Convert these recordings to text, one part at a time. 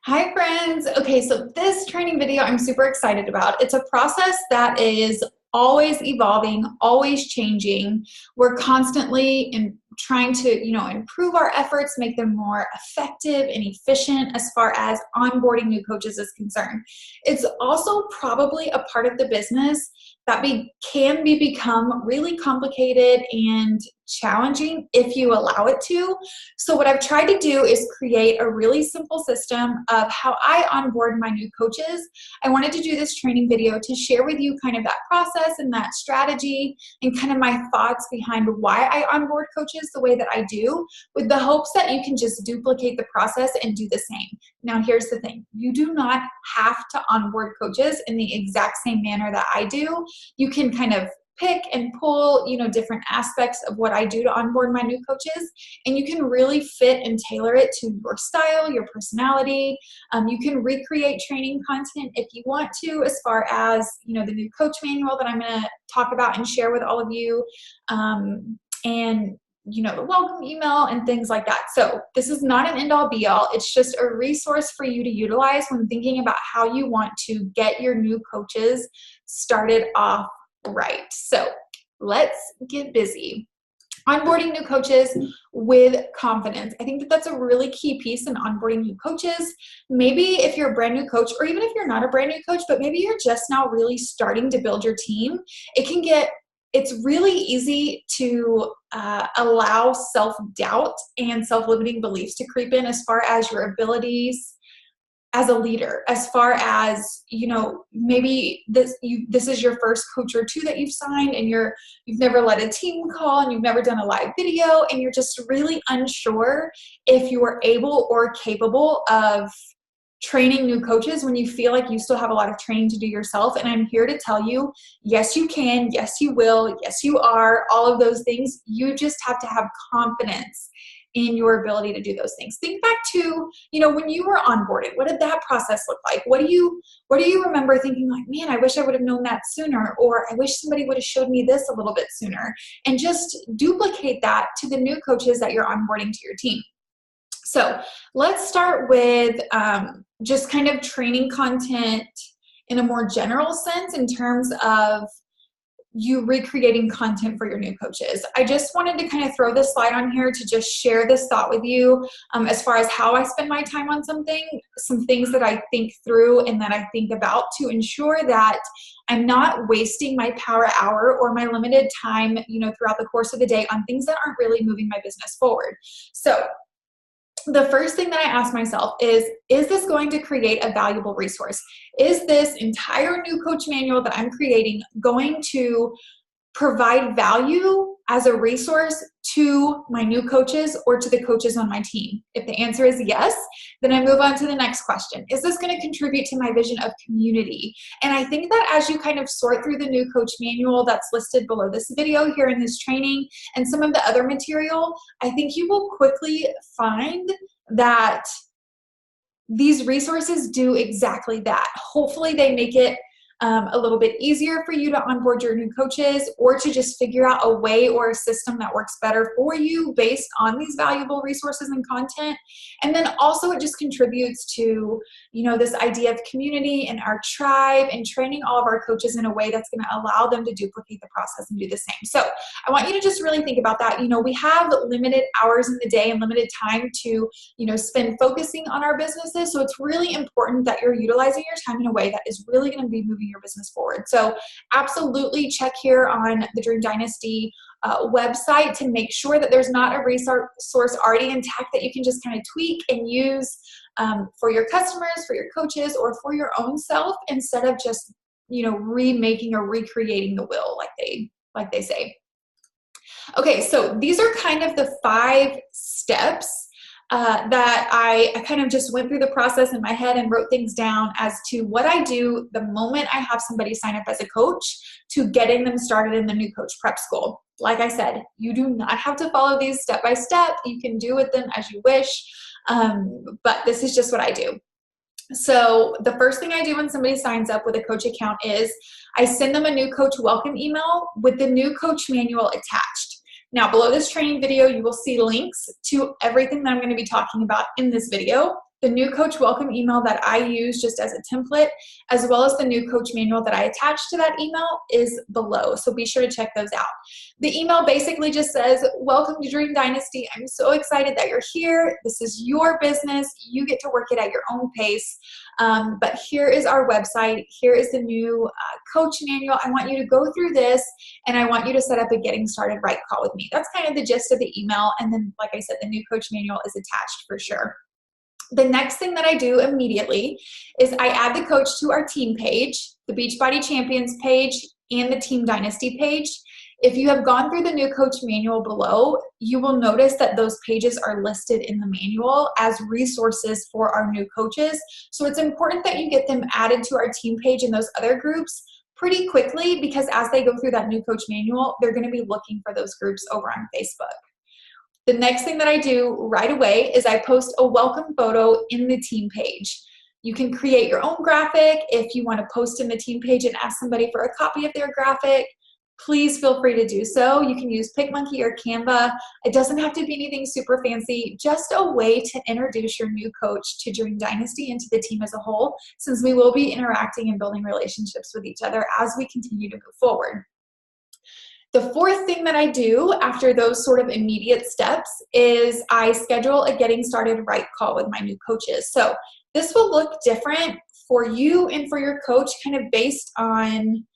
Hi friends. Okay, so this training video I'm super excited about. It's a process that is always evolving, always changing. We're constantly trying to, improve our efforts, make them more effective and efficient as far as onboarding new coaches is concerned. It's also probably a part of the business that can become really complicated and challenging if you allow it to. So what I've tried to do is create a really simple system of how I onboard my new coaches. I wanted to do this training video to share with you kind of that process and that strategy and kind of my thoughts behind why I onboard coaches the way that I do, with the hopes that you can just duplicate the process and do the same. Now, here's the thing. You do not have to onboard coaches in the exact same manner that I do. You can kind of pick and pull, different aspects of what I do to onboard my new coaches, and you can really fit and tailor it to your style, your personality. You can recreate training content if you want to, as far as, the new coach manual that I'm going to talk about and share with all of you, and the welcome email and things like that. So this is not an end-all be-all. It's just a resource for you to utilize when thinking about how you want to get your new coaches started off right. So let's get busy. Onboarding new coaches with confidence. I think that that's a really key piece in onboarding new coaches. Maybe if you're a brand new coach, or even if you're not a brand new coach, but maybe you're just now really starting to build your team, it's really easy to allow self-doubt and self-limiting beliefs to creep in as far as your abilities as a leader, as far as, maybe this is your first coach or two that you've signed, and you've never led a team call, and you've never done a live video, and you're just really unsure if you are able or capable of training new coaches when you feel like you still have a lot of training to do yourself. And I'm here to tell you, yes, you can, yes, you will, yes, you are, all of those things. You just have to have confidence in your ability to do those things. Think back to, when you were onboarded, what did that process look like? What do you remember thinking like, man, I wish I would have known that sooner, or I wish somebody would have showed me this a little bit sooner, and just duplicate that to the new coaches that you're onboarding to your team. So let's start with just kind of training content in a more general sense in terms of you recreating content for your new coaches. I just wanted to kind of throw this slide on here to just share this thought with you as far as how I spend my time on some things that I think through and that I think about to ensure that I'm not wasting my power hour or my limited time, throughout the course of the day on things that aren't really moving my business forward. So the first thing that I ask myself is this going to create a valuable resource? Is this entire new coach manual that I'm creating going to provide value as a resource to my new coaches or to the coaches on my team? If the answer is yes, then I move on to the next question. Is this going to contribute to my vision of community? And I think that as you kind of sort through the new coach manual that's listed below this video here in this training and some of the other material, I think you will quickly find that these resources do exactly that. Hopefully they make it a little bit easier for you to onboard your new coaches, or to just figure out a way or a system that works better for you based on these valuable resources and content. And then also it just contributes to, this idea of community and our tribe, and training all of our coaches in a way that's going to allow them to duplicate the process and do the same. So I want you to just really think about that. We have limited hours in the day and limited time to, spend focusing on our businesses. So it's really important that you're utilizing your time in a way that is really going to be moving your business forward. So absolutely check here on the Dream Dynasty website to make sure that there's not a resource already intact that you can just kind of tweak and use for your customers, for your coaches, or for your own self, instead of just, remaking or recreating the wheel like they say. Okay, so these are kind of the 5 steps that I kind of just went through the process in my head and wrote things down as to what I do the moment I have somebody sign up as a coach to getting them started in the new coach prep school. Like I said, you do not have to follow these step by step. You can do with them as you wish, but this is just what I do. So the first thing I do when somebody signs up with a coach account is I send them a new coach welcome email with the new coach manual attached. Now, below this training video, you will see links to everything that I'm going to be talking about in this video. the new coach welcome email that I use just as a template, as well as the new coach manual that I attach to that email is below. So be sure to check those out. The email basically just says, welcome to Dream Dynasty. I'm so excited that you're here. This is your business. You get to work it at your own pace. But here is our website. Here is the new coach manual. I want you to go through this, and I want you to set up a getting started right call with me. That's kind of the gist of the email. And then, like I said, the new coach manual is attached for sure. The next thing that I do immediately is I add the coach to our team page, the Beachbody Champions page, and the Team Dynasty page. If you have gone through the new coach manual below, you will notice that those pages are listed in the manual as resources for our new coaches. So it's important that you get them added to our team page and those other groups pretty quickly, because as they go through that new coach manual, they're going to be looking for those groups over on Facebook. The next thing that I do right away is I post a welcome photo in the team page. You can create your own graphic. If you want to post in the team page and ask somebody for a copy of their graphic, please feel free to do so. You can use PicMonkey or Canva. It doesn't have to be anything super fancy, just a way to introduce your new coach to Dream Dynasty and to the team as a whole, since we will be interacting and building relationships with each other as we continue to move forward. The fourth thing that I do after those sort of immediate steps is I schedule a getting started right call with my new coaches. So this will look different for you and for your coach, kind of based on,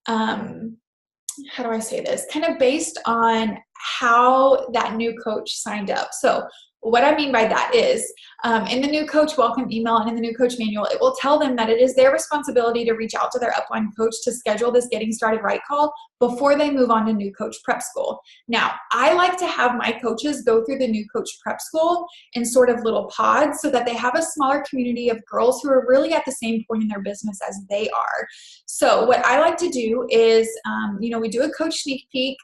how do I say this? Kind of based on how that new coach signed up. So what I mean by that is in the new coach welcome email and in the new coach manual, it will tell them that it is their responsibility to reach out to their upline coach to schedule this getting started right call before they move on to new coach prep school. Now, I like to have my coaches go through the new coach prep school in sort of little pods so that they have a smaller community of girls who are really at the same point in their business as they are. So what I like to do is, we do a coach sneak peek.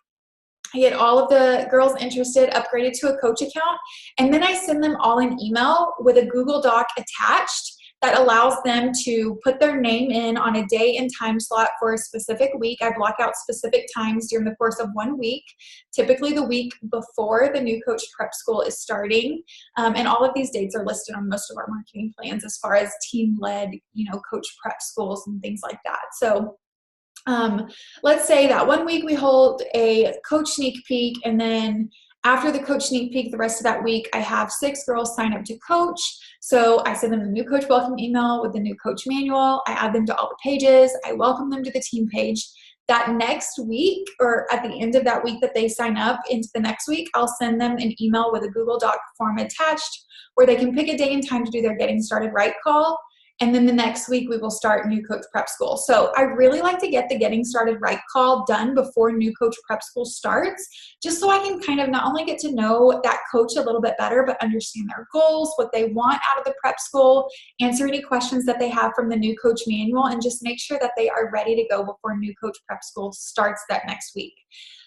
I get all of the girls interested upgraded to a coach account, and then I send them all an email with a Google Doc attached that allows them to put their name in on a day and time slot for a specific week. I block out specific times during the course of 1 week, typically the week before the new coach prep school is starting. And all of these dates are listed on most of our marketing plans as far as team-led, coach prep schools and things like that. So let's say that 1 week we hold a coach sneak peek, and then after the coach sneak peek, the rest of that week, I have 6 girls sign up to coach. So I send them the new coach welcome email with the new coach manual. I add them to all the pages. I welcome them to the team page. That next week, or at the end of that week that they sign up into the next week, I'll send them an email with a Google Doc form attached where they can pick a day and time to do their getting started right call. And then the next week we will start new coach prep school. So I really like to get the getting started right call done before new coach prep school starts, just so I can kind of not only get to know that coach a little bit better, but understand their goals, what they want out of the prep school, answer any questions that they have from the new coach manual, and just make sure that they are ready to go before new coach prep school starts that next week.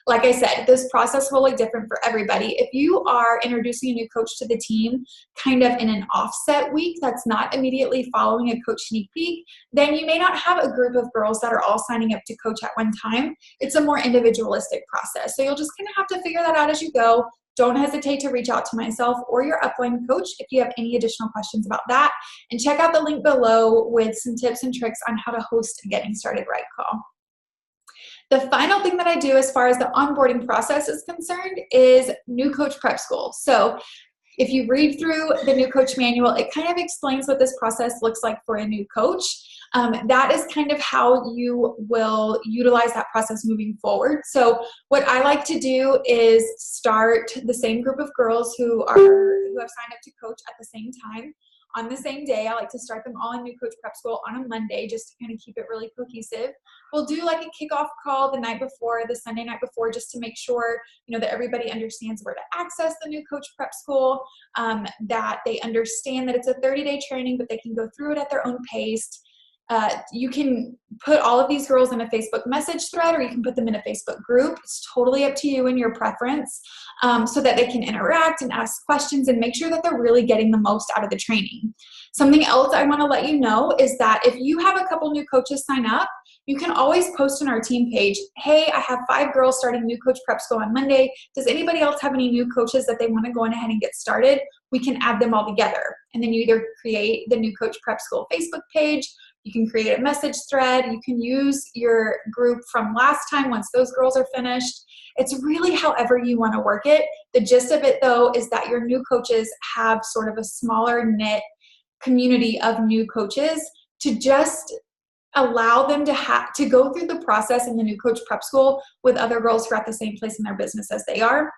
Like I said, this process will look different for everybody. If you are introducing a new coach to the team kind of in an offset week that's not immediately following a coach sneak peek, then you may not have a group of girls that are all signing up to coach at one time. It's a more individualistic process. So you'll just kind of have to figure that out as you go. Don't hesitate to reach out to myself or your upline coach if you have any additional questions about that. And check out the link below with some tips and tricks on how to host a getting started right call. The final thing that I do as far as the onboarding process is concerned is new coach prep school. So if you read through the new coach manual, it kind of explains what this process looks like for a new coach. That is kind of how you will utilize that process moving forward. So what I like to do is start the same group of girls who have signed up to coach at the same time. On the same day, I like to start them all in new coach prep school on a Monday just to kind of keep it really cohesive. We'll do like a kickoff call the night before, the Sunday night before, just to make sure, that everybody understands where to access the new coach prep school, that they understand that it's a 30-day training, but they can go through it at their own pace. You can put all of these girls in a Facebook message thread, or you can put them in a Facebook group. It's totally up to you and your preference, so that they can interact and ask questions and make sure that they're really getting the most out of the training. Something else I want to let you know is that if you have a couple new coaches sign up, you can always post on our team page, hey, I have 5 girls starting New Coach Prep School on Monday. Does anybody else have any new coaches that they want to go on ahead and get started? We can add them all together. And then you either create the New Coach Prep School Facebook page, you can create a message thread, you can use your group from last time once those girls are finished. It's really however you want to work it. The gist of it, though, is that your new coaches have sort of a smaller knit community of new coaches to just allow them to go through the process in the New Coach Prep School with other girls who are at the same place in their business as they are.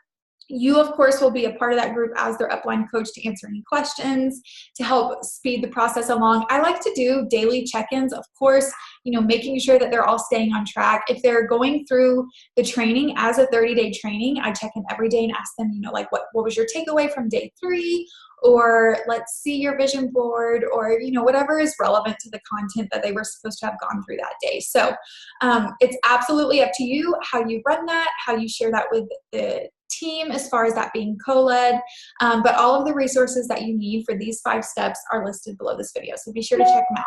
You, of course, will be a part of that group as their upline coach to answer any questions, to help speed the process along. I like to do daily check-ins, of course, making sure that they're all staying on track. If they're going through the training as a 30-day training, I check in every day and ask them, like what was your takeaway from day 3? Or let's see your vision board, or whatever is relevant to the content that they were supposed to have gone through that day. So it's absolutely up to you how you run that, how you share that with the team as far as that being co-led, but all of the resources that you need for these 5 steps are listed below this video, so be sure to check them out.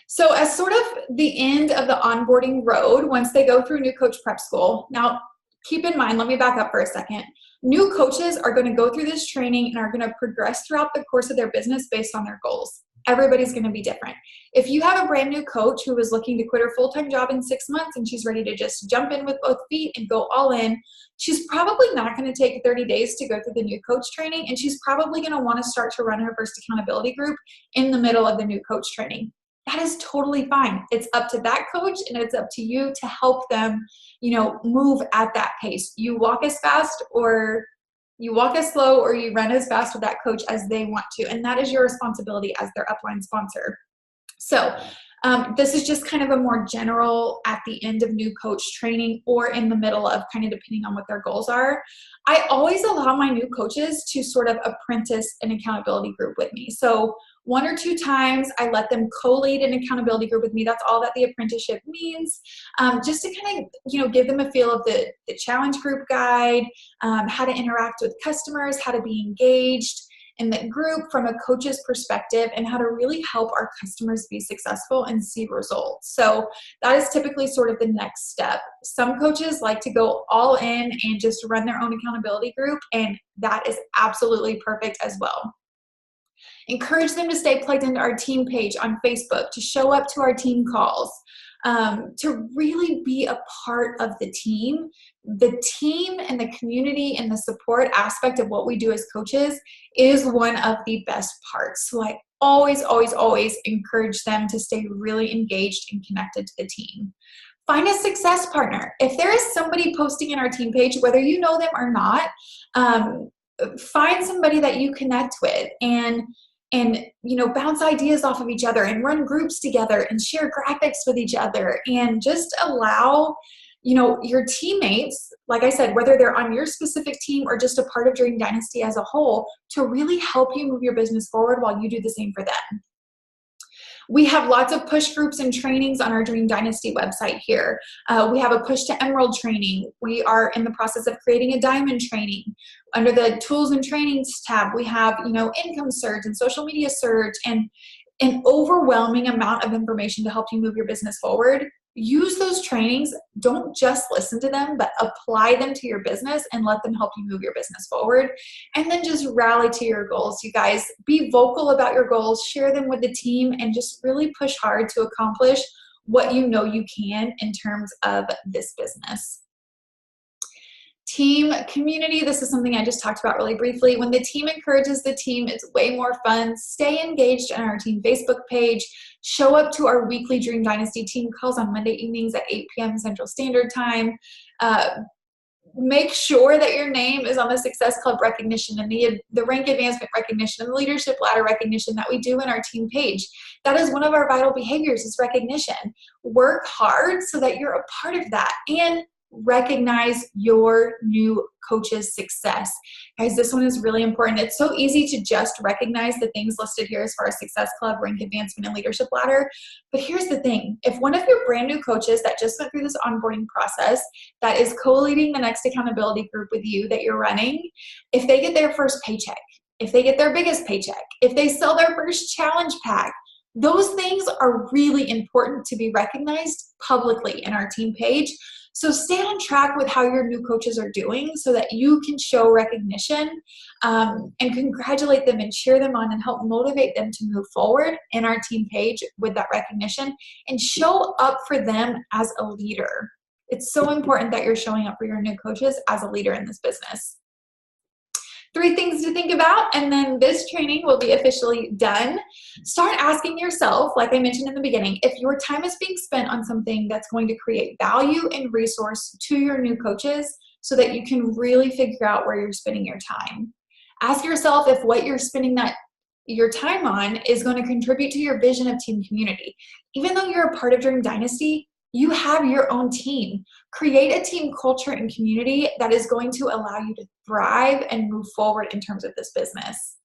So as sort of the end of the onboarding road, once they go through New Coach Prep School, now keep in mind, let me back up for a second. New coaches are going to go through this training and are going to progress throughout the course of their business based on their goals. Everybody's going to be different. If you have a brand new coach who is looking to quit her full-time job in 6 months and she's ready to just jump in with both feet and go all in, she's probably not going to take 30 days to go through the new coach training, and she's probably going to want to start to run her first accountability group in the middle of the new coach training. That is totally fine. It's up to that coach, and it's up to you to help them, move at that pace. You walk as fast, or you walk as slow, or you run as fast with that coach as they want to. And that is your responsibility as their upline sponsor. So this is just kind of a more general at the end of new coach training, or in the middle of, kind of depending on what their goals are. I always allow my new coaches to sort of apprentice an accountability group with me. So 1 or 2 times I let them co-lead an accountability group with me. That's all that the apprenticeship means, just to kind of, give them a feel of the challenge group guide, how to interact with customers, how to be engaged in the group from a coach's perspective, and how to really help our customers be successful and see results. So that is typically sort of the next step. Some coaches like to go all in and just run their own accountability group, and that is absolutely perfect as well. Encourage them to stay plugged into our team page on Facebook, to show up to our team calls, to really be a part of the team. The team and the community and the support aspect of what we do as coaches is one of the best parts. So I always, always, always encourage them to stay really engaged and connected to the team. Find a success partner. If there is somebody posting in our team page, whether you know them or not, find somebody that you connect with, and bounce ideas off of each other, and run groups together, and share graphics with each other, and just allow your teammates, like I said, whether they're on your specific team or just a part of Dream Dynasty as a whole, to really help you move your business forward while you do the same for them. We have lots of push groups and trainings on our Dream Dynasty website here. We have a Push to Emerald training. We are in the process of creating a Diamond training. Under the Tools and Trainings tab, we have, Income Surge and Social Media Surge, and an overwhelming amount of information to help you move your business forward. Use those trainings. Don't just listen to them, but apply them to your business and let them help you move your business forward. And then just rally to your goals. You guys, be vocal about your goals, share them with the team, and just really push hard to accomplish what you know you can in terms of this business. Team community, this is something I just talked about really briefly. When the team encourages the team, it's way more fun. Stay engaged in our team Facebook page. Show up to our weekly Dream Dynasty team calls on Monday evenings at 8 p.m. Central Standard Time. Make sure that your name is on the Success Club recognition and the rank advancement recognition and the leadership ladder recognition that we do in our team page. That is one of our vital behaviors, is recognition. Work hard so that you're a part of that. And recognize your new coach's success. Guys, this one is really important. It's so easy to just recognize the things listed here as far as Success Club, Rank Advancement, and Leadership Ladder. But here's the thing. If one of your brand new coaches that just went through this onboarding process, that is co-leading the next accountability group with you that you're running, if they get their first paycheck, if they get their biggest paycheck, if they sell their first challenge pack, those things are really important to be recognized publicly in our team page. So stay on track with how your new coaches are doing so that you can show recognition and congratulate them and cheer them on and help motivate them to move forward in our team page with that recognition and show up for them as a leader. It's so important that you're showing up for your new coaches as a leader in this business. 3 things to think about, and then this training will be officially done. Start asking yourself, like I mentioned in the beginning, if your time is being spent on something that's going to create value and resource to your new coaches so that you can really figure out where you're spending your time. Ask yourself if what you're spending your time on is going to contribute to your vision of team community. Even though you're a part of Dream Dynasty, you have your own team. Create a team culture and community that is going to allow you to thrive and move forward in terms of this business.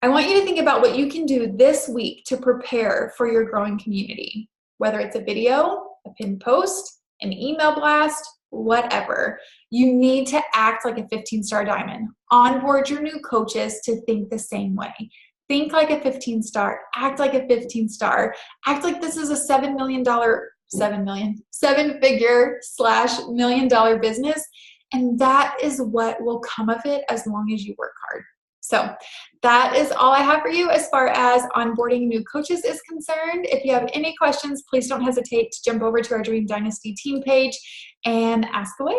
I want you to think about what you can do this week to prepare for your growing community, whether it's a video, a pinned post, an email blast, whatever. You need to act like a 15-star diamond. Onboard your new coaches to think the same way. Think like a 15-star, act like a 15-star, act like this is a seven-figure / million-dollar business, and that is what will come of it as long as you work hard. So that is all I have for you as far as onboarding new coaches is concerned. If you have any questions, please don't hesitate to jump over to our Dream Dynasty team page and ask away.